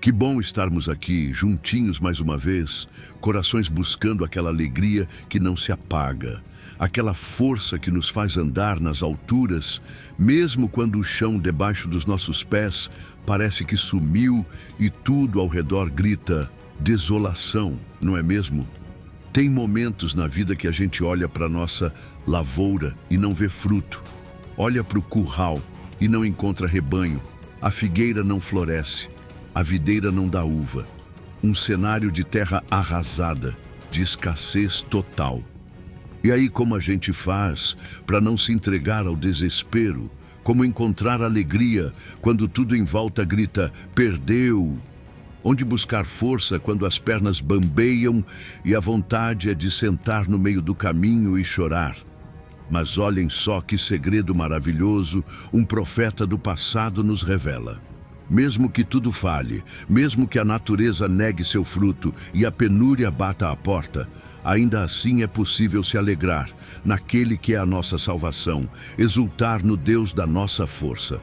Que bom estarmos aqui, juntinhos mais uma vez, corações buscando aquela alegria que não se apaga, aquela força que nos faz andar nas alturas, mesmo quando o chão debaixo dos nossos pés parece que sumiu e tudo ao redor grita desolação, não é mesmo? Tem momentos na vida que a gente olha para a nossa lavoura e não vê fruto, olha para o curral e não encontra rebanho, a figueira não floresce. A videira não dá uva. Um cenário de terra arrasada, de escassez total. E aí como a gente faz para não se entregar ao desespero? Como encontrar alegria quando tudo em volta grita, perdeu? Onde buscar força quando as pernas bambeiam e a vontade é de sentar no meio do caminho e chorar? Mas olhem só que segredo maravilhoso um profeta do passado nos revela. Mesmo que tudo falhe, mesmo que a natureza negue seu fruto e a penúria bata à porta, ainda assim é possível se alegrar naquele que é a nossa salvação, exultar no Deus da nossa força.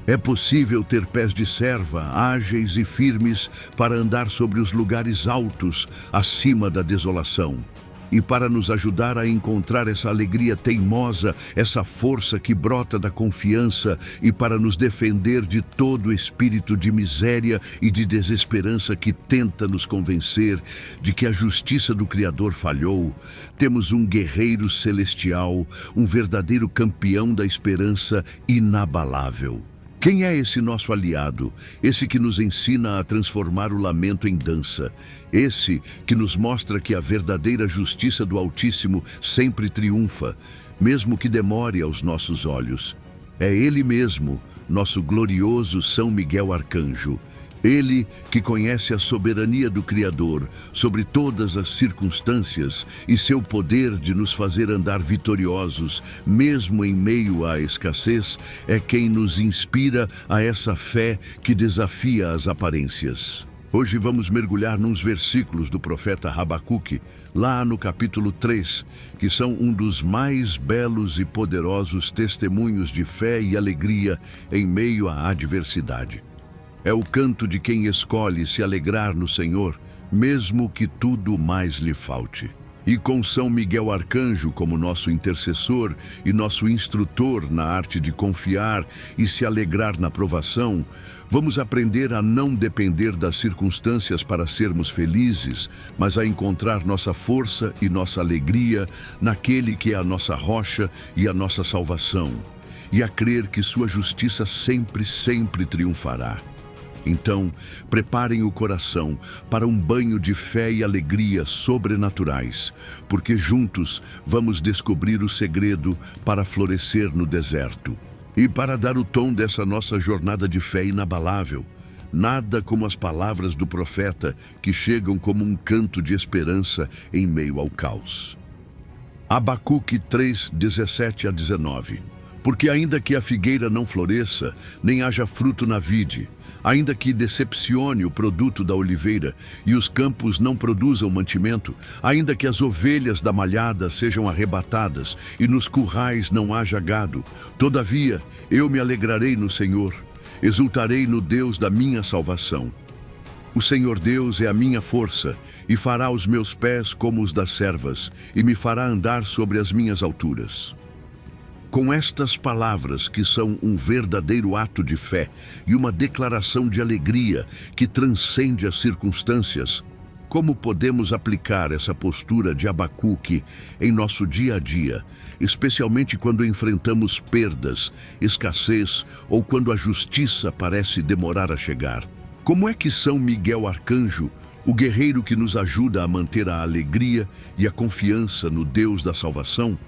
É possível ter pés de serva, ágeis e firmes para andar sobre os lugares altos, acima da desolação. E para nos ajudar a encontrar essa alegria teimosa, essa força que brota da confiança e para nos defender de todo espírito de miséria e de desesperança que tenta nos convencer de que a justiça do Criador falhou, temos um guerreiro celestial, um verdadeiro campeão da esperança inabalável. Quem é esse nosso aliado? Esse que nos ensina a transformar o lamento em dança. Esse que nos mostra que a verdadeira justiça do Altíssimo sempre triunfa, mesmo que demore aos nossos olhos. É Ele mesmo, nosso glorioso São Miguel Arcanjo. Ele que conhece a soberania do Criador sobre todas as circunstâncias e seu poder de nos fazer andar vitoriosos, mesmo em meio à escassez, é quem nos inspira a essa fé que desafia as aparências. Hoje vamos mergulhar nos versículos do profeta Habacuque, lá no capítulo 3, que são um dos mais belos e poderosos testemunhos de fé e alegria em meio à adversidade. É o canto de quem escolhe se alegrar no Senhor, mesmo que tudo mais lhe falte. E com São Miguel Arcanjo como nosso intercessor e nosso instrutor na arte de confiar e se alegrar na provação, vamos aprender a não depender das circunstâncias para sermos felizes, mas a encontrar nossa força e nossa alegria naquele que é a nossa rocha e a nossa salvação, e a crer que sua justiça sempre, sempre triunfará. Então, preparem o coração para um banho de fé e alegria sobrenaturais, porque juntos vamos descobrir o segredo para florescer no deserto. E para dar o tom dessa nossa jornada de fé inabalável, nada como as palavras do profeta que chegam como um canto de esperança em meio ao caos. Habacuque 3, 17 a 19. Porque ainda que a figueira não floresça, nem haja fruto na vide, ainda que decepcione o produto da oliveira e os campos não produzam mantimento, ainda que as ovelhas da malhada sejam arrebatadas e nos currais não haja gado, todavia eu me alegrarei no Senhor, exultarei no Deus da minha salvação. O Senhor Deus é a minha força e fará os meus pés como os das servas e me fará andar sobre as minhas alturas. Com estas palavras, que são um verdadeiro ato de fé e uma declaração de alegria que transcende as circunstâncias, como podemos aplicar essa postura de Habacuque em nosso dia a dia, especialmente quando enfrentamos perdas, escassez ou quando a justiça parece demorar a chegar? Como é que São Miguel Arcanjo, o guerreiro que nos ajuda a manter a alegria e a confiança no Deus da salvação,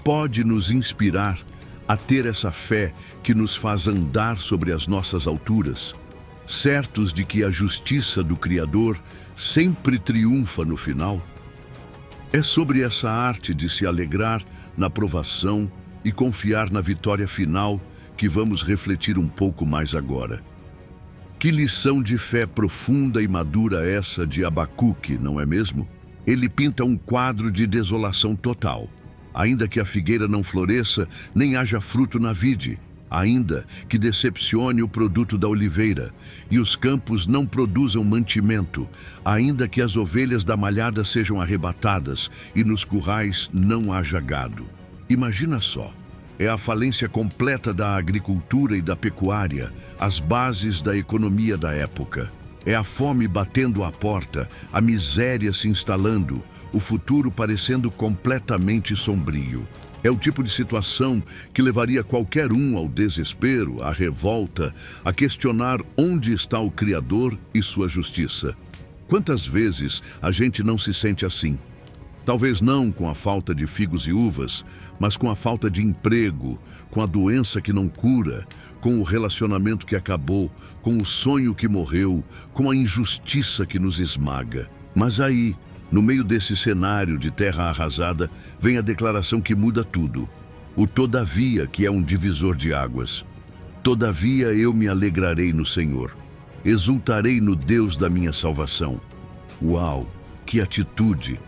pode nos inspirar a ter essa fé que nos faz andar sobre as nossas alturas, certos de que a justiça do Criador sempre triunfa no final? É sobre essa arte de se alegrar na provação e confiar na vitória final que vamos refletir um pouco mais agora. Que lição de fé profunda e madura essa de Habacuque, não é mesmo? Ele pinta um quadro de desolação total. Ainda que a figueira não floresça, nem haja fruto na vide. ainda que decepcione o produto da oliveira, e os campos não produzam mantimento, ainda que as ovelhas da malhada sejam arrebatadas e nos currais não haja gado. Imagina só, é a falência completa da agricultura e da pecuária, as bases da economia da época. É a fome batendo à porta, a miséria se instalando, o futuro parecendo completamente sombrio. É o tipo de situação que levaria qualquer um ao desespero, à revolta, a questionar onde está o Criador e sua justiça. Quantas vezes a gente não se sente assim? Talvez não com a falta de figos e uvas, mas com a falta de emprego, com a doença que não cura, com o relacionamento que acabou, com o sonho que morreu, com a injustiça que nos esmaga. Mas aí, no meio desse cenário de terra arrasada, vem a declaração que muda tudo. O todavia, que é um divisor de águas. Todavia eu me alegrarei no Senhor. Exultarei no Deus da minha salvação. Uau, que atitude!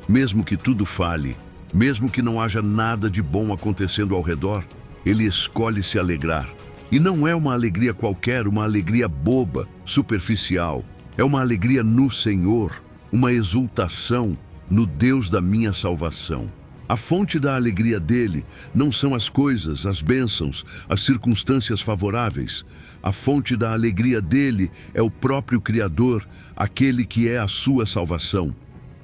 Mesmo que tudo fale, mesmo que não haja nada de bom acontecendo ao redor, ele escolhe se alegrar. E não é uma alegria qualquer, uma alegria boba, superficial. É uma alegria no Senhor, uma exultação no Deus da minha salvação. A fonte da alegria dele não são as coisas, as bênçãos, as circunstâncias favoráveis. A fonte da alegria dele é o próprio Criador, aquele que é a sua salvação.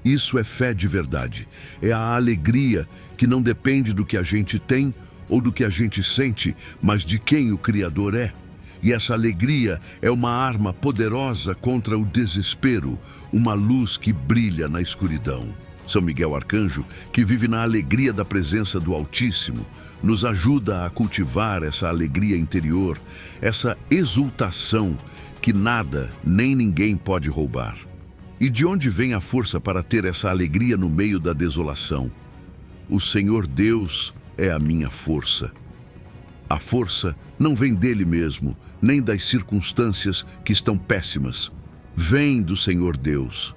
Isso é fé de verdade. É a alegria que não depende do que a gente tem ou do que a gente sente, mas de quem o Criador é. E essa alegria é uma arma poderosa contra o desespero, uma luz que brilha na escuridão. São Miguel Arcanjo, que vive na alegria da presença do Altíssimo, nos ajuda a cultivar essa alegria interior, essa exultação que nada nem ninguém pode roubar. E de onde vem a força para ter essa alegria no meio da desolação? O Senhor Deus é a minha força. A força não vem dele mesmo, nem das circunstâncias que estão péssimas. Vem do Senhor Deus.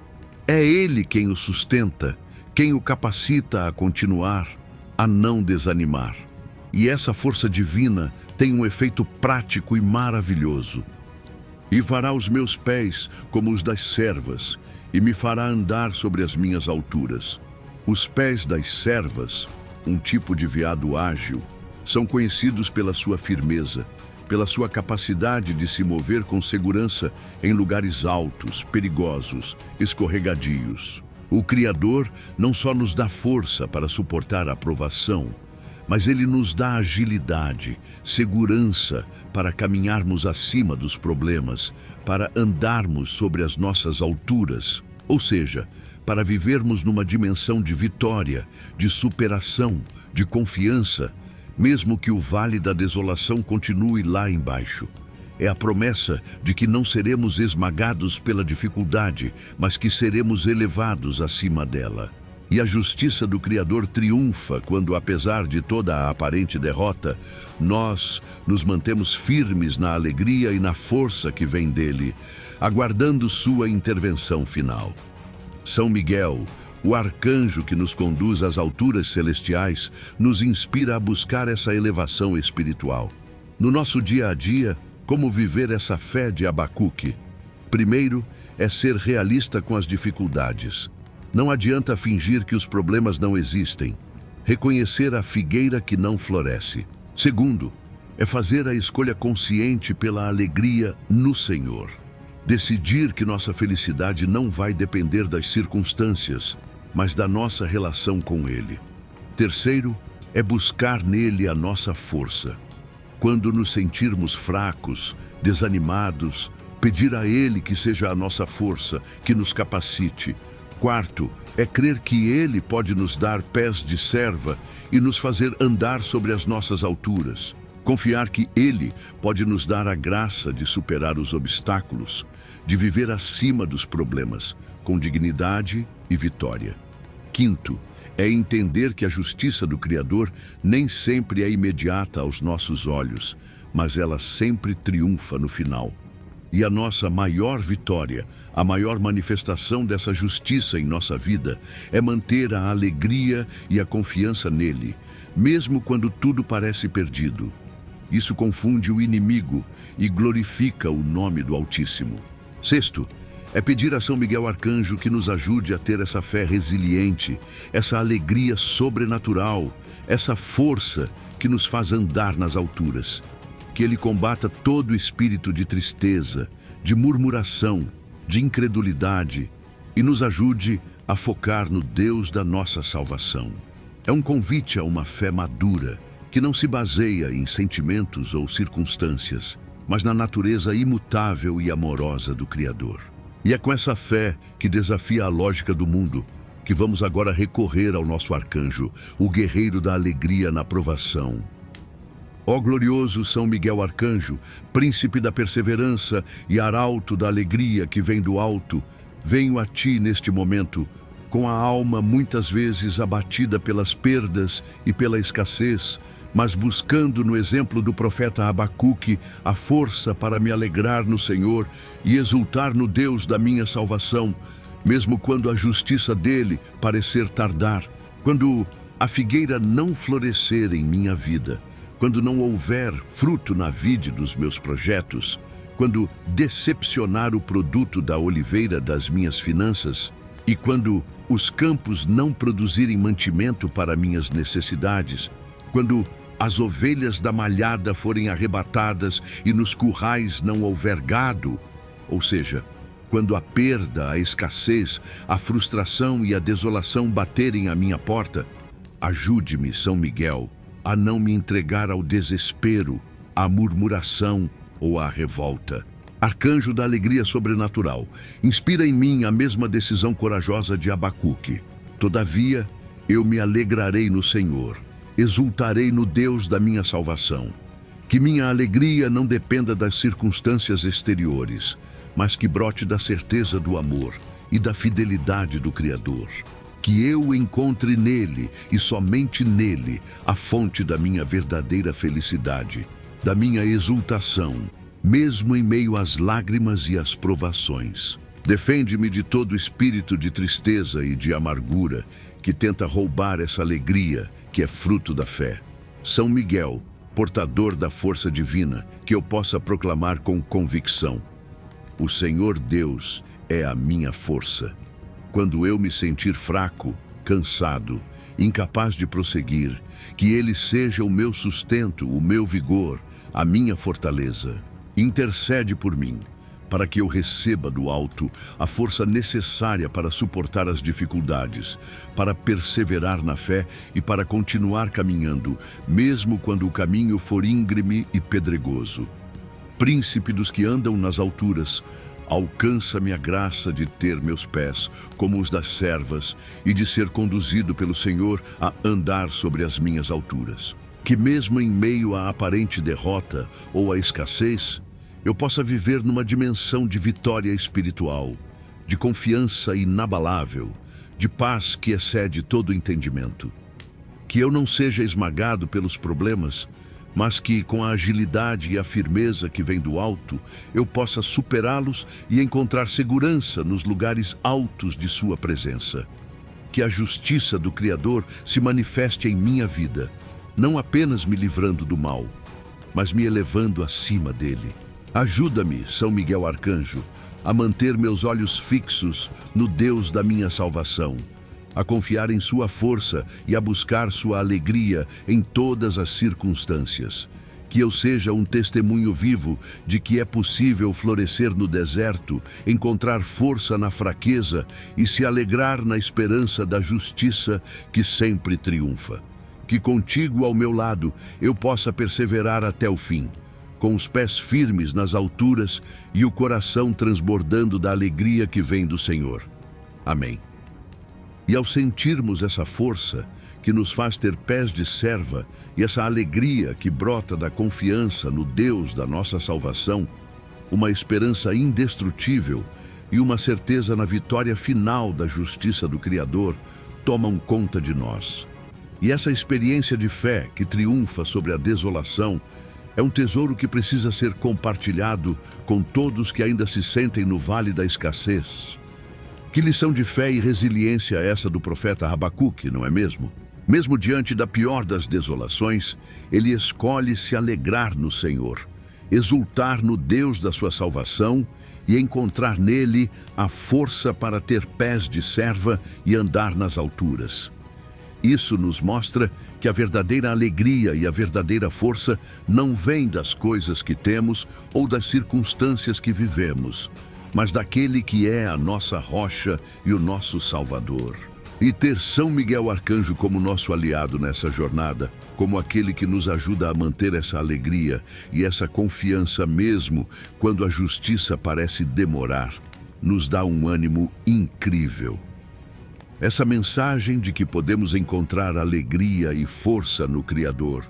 É Ele quem o sustenta, quem o capacita a continuar, a não desanimar. E essa força divina tem um efeito prático e maravilhoso. E fará os meus pés como os das servas, e me fará andar sobre as minhas alturas. Os pés das servas, um tipo de veado ágil, são conhecidos pela sua firmeza, pela sua capacidade de se mover com segurança em lugares altos, perigosos, escorregadios. O Criador não só nos dá força para suportar a provação, mas Ele nos dá agilidade, segurança para caminharmos acima dos problemas, para andarmos sobre as nossas alturas, ou seja, para vivermos numa dimensão de vitória, de superação, de confiança, mesmo que o vale da desolação continue lá embaixo. É a promessa de que não seremos esmagados pela dificuldade, mas que seremos elevados acima dela. E a justiça do Criador triunfa quando, apesar de toda a aparente derrota, nós nos mantemos firmes na alegria e na força que vem dele, aguardando sua intervenção final. São Miguel, o arcanjo que nos conduz às alturas celestiais, nos inspira a buscar essa elevação espiritual. No nosso dia a dia, como viver essa fé de Abacuque? Primeiro, é ser realista com as dificuldades. Não adianta fingir que os problemas não existem. Reconhecer a figueira que não floresce. Segundo, é fazer a escolha consciente pela alegria no Senhor. Decidir que nossa felicidade não vai depender das circunstâncias, mas da nossa relação com Ele. Terceiro, é buscar nele a nossa força. Quando nos sentirmos fracos, desanimados, pedir a Ele que seja a nossa força, que nos capacite. Quarto, é crer que Ele pode nos dar pés de serva e nos fazer andar sobre as nossas alturas. Confiar que Ele pode nos dar a graça de superar os obstáculos, de viver acima dos problemas, com dignidade e vitória. Quinto, é entender que a justiça do Criador nem sempre é imediata aos nossos olhos, mas ela sempre triunfa no final. E a nossa maior vitória, a maior manifestação dessa justiça em nossa vida, é manter a alegria e a confiança nele, mesmo quando tudo parece perdido. Isso confunde o inimigo e glorifica o nome do Altíssimo. Sexto, é pedir a São Miguel Arcanjo que nos ajude a ter essa fé resiliente, essa alegria sobrenatural, essa força que nos faz andar nas alturas. Que ele combata todo espírito de tristeza, de murmuração, de incredulidade e nos ajude a focar no Deus da nossa salvação. É um convite a uma fé madura, que não se baseia em sentimentos ou circunstâncias, mas na natureza imutável e amorosa do Criador. E é com essa fé que desafia a lógica do mundo que vamos agora recorrer ao nosso arcanjo, o guerreiro da alegria na provação. Ó glorioso São Miguel Arcanjo, príncipe da perseverança e arauto da alegria que vem do alto, venho a ti neste momento, com a alma muitas vezes abatida pelas perdas e pela escassez, mas buscando no exemplo do profeta Abacuque a força para me alegrar no Senhor e exultar no Deus da minha salvação, mesmo quando a justiça dele parecer tardar, quando a figueira não florescer em minha vida, quando não houver fruto na vide dos meus projetos, quando decepcionar o produto da oliveira das minhas finanças e quando os campos não produzirem mantimento para minhas necessidades, quando as ovelhas da malhada forem arrebatadas e nos currais não houver gado, ou seja, quando a perda, a escassez, a frustração e a desolação baterem à minha porta, ajude-me, São Miguel, a não me entregar ao desespero, à murmuração ou à revolta. Arcanjo da alegria sobrenatural, inspira em mim a mesma decisão corajosa de Abacuque. Todavia, eu me alegrarei no Senhor, exultarei no Deus da minha salvação. Que minha alegria não dependa das circunstâncias exteriores, mas que brote da certeza do amor e da fidelidade do Criador. Que eu encontre nele, e somente nele, a fonte da minha verdadeira felicidade, da minha exultação, mesmo em meio às lágrimas e às provações. Defende-me de todo espírito de tristeza e de amargura que tenta roubar essa alegria que é fruto da fé. São Miguel, portador da força divina, que eu possa proclamar com convicção: o Senhor Deus é a minha força. Quando eu me sentir fraco, cansado, incapaz de prosseguir, que Ele seja o meu sustento, o meu vigor, a minha fortaleza. Intercede por mim, para que eu receba do alto a força necessária para suportar as dificuldades, para perseverar na fé e para continuar caminhando, mesmo quando o caminho for íngreme e pedregoso. Príncipe dos que andam nas alturas, alcança-me a graça de ter meus pés como os das servas e de ser conduzido pelo Senhor a andar sobre as minhas alturas. Que mesmo em meio à aparente derrota ou à escassez, eu possa viver numa dimensão de vitória espiritual, de confiança inabalável, de paz que excede todo entendimento. Que eu não seja esmagado pelos problemas, mas que, com a agilidade e a firmeza que vem do alto, eu possa superá-los e encontrar segurança nos lugares altos de sua presença. Que a justiça do Criador se manifeste em minha vida, não apenas me livrando do mal, mas me elevando acima dele. Ajuda-me, São Miguel Arcanjo, a manter meus olhos fixos no Deus da minha salvação, a confiar em sua força e a buscar sua alegria em todas as circunstâncias. Que eu seja um testemunho vivo de que é possível florescer no deserto, encontrar força na fraqueza e se alegrar na esperança da justiça que sempre triunfa. Que contigo ao meu lado eu possa perseverar até o fim, com os pés firmes nas alturas e o coração transbordando da alegria que vem do Senhor. Amém. E ao sentirmos essa força que nos faz ter pés de serva e essa alegria que brota da confiança no Deus da nossa salvação, uma esperança indestrutível e uma certeza na vitória final da justiça do Criador tomam conta de nós. E essa experiência de fé que triunfa sobre a desolação é um tesouro que precisa ser compartilhado com todos que ainda se sentem no vale da escassez. Que lição de fé e resiliência é essa do profeta Abacuque, não é mesmo? Mesmo diante da pior das desolações, ele escolhe se alegrar no Senhor, exultar no Deus da sua salvação e encontrar nele a força para ter pés de serva e andar nas alturas. Isso nos mostra que a verdadeira alegria e a verdadeira força não vêm das coisas que temos ou das circunstâncias que vivemos, mas daquele que é a nossa rocha e o nosso Salvador. E ter São Miguel Arcanjo como nosso aliado nessa jornada, como aquele que nos ajuda a manter essa alegria e essa confiança mesmo quando a justiça parece demorar, nos dá um ânimo incrível. Essa mensagem de que podemos encontrar alegria e força no Criador,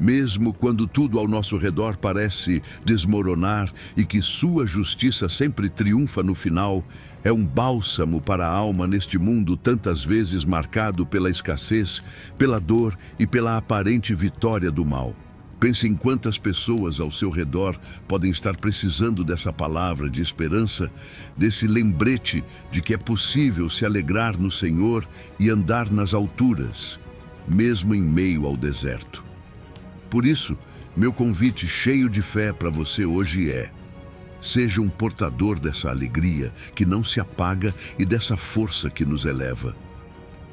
mesmo quando tudo ao nosso redor parece desmoronar e que sua justiça sempre triunfa no final, é um bálsamo para a alma neste mundo tantas vezes marcado pela escassez, pela dor e pela aparente vitória do mal. Pense em quantas pessoas ao seu redor podem estar precisando dessa palavra de esperança, desse lembrete de que é possível se alegrar no Senhor e andar nas alturas, mesmo em meio ao deserto. Por isso, meu convite cheio de fé para você hoje é: seja um portador dessa alegria que não se apaga e dessa força que nos eleva.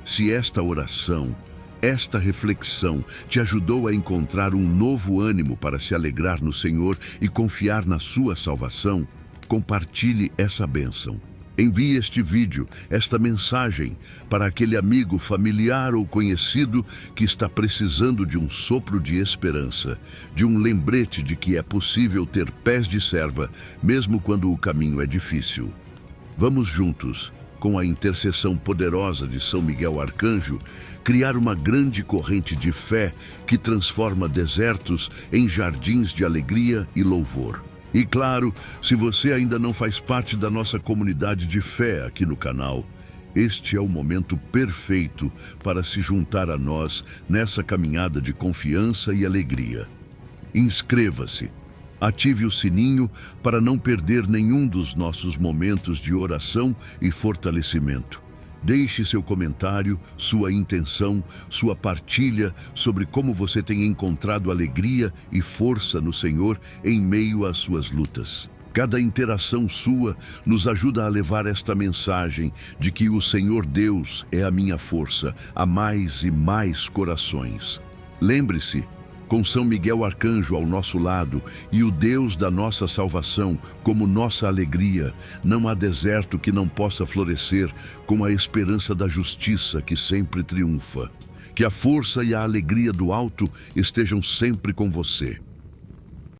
Se esta oração, esta reflexão te ajudou a encontrar um novo ânimo para se alegrar no Senhor e confiar na sua salvação, compartilhe essa bênção. Envie este vídeo, esta mensagem, para aquele amigo, familiar ou conhecido que está precisando de um sopro de esperança, de um lembrete de que é possível ter pés de serva, mesmo quando o caminho é difícil. Vamos juntos, com a intercessão poderosa de São Miguel Arcanjo, criar uma grande corrente de fé que transforma desertos em jardins de alegria e louvor. E claro, se você ainda não faz parte da nossa comunidade de fé aqui no canal, este é o momento perfeito para se juntar a nós nessa caminhada de confiança e alegria. Inscreva-se. Ative o sininho para não perder nenhum dos nossos momentos de oração e fortalecimento. Deixe seu comentário, sua intenção, sua partilha sobre como você tem encontrado alegria e força no Senhor em meio às suas lutas. Cada interação sua nos ajuda a levar esta mensagem de que o Senhor Deus é a minha força a mais e mais corações. Lembre-se, com São Miguel Arcanjo ao nosso lado e o Deus da nossa salvação como nossa alegria, não há deserto que não possa florescer com a esperança da justiça que sempre triunfa. Que a força e a alegria do alto estejam sempre com você.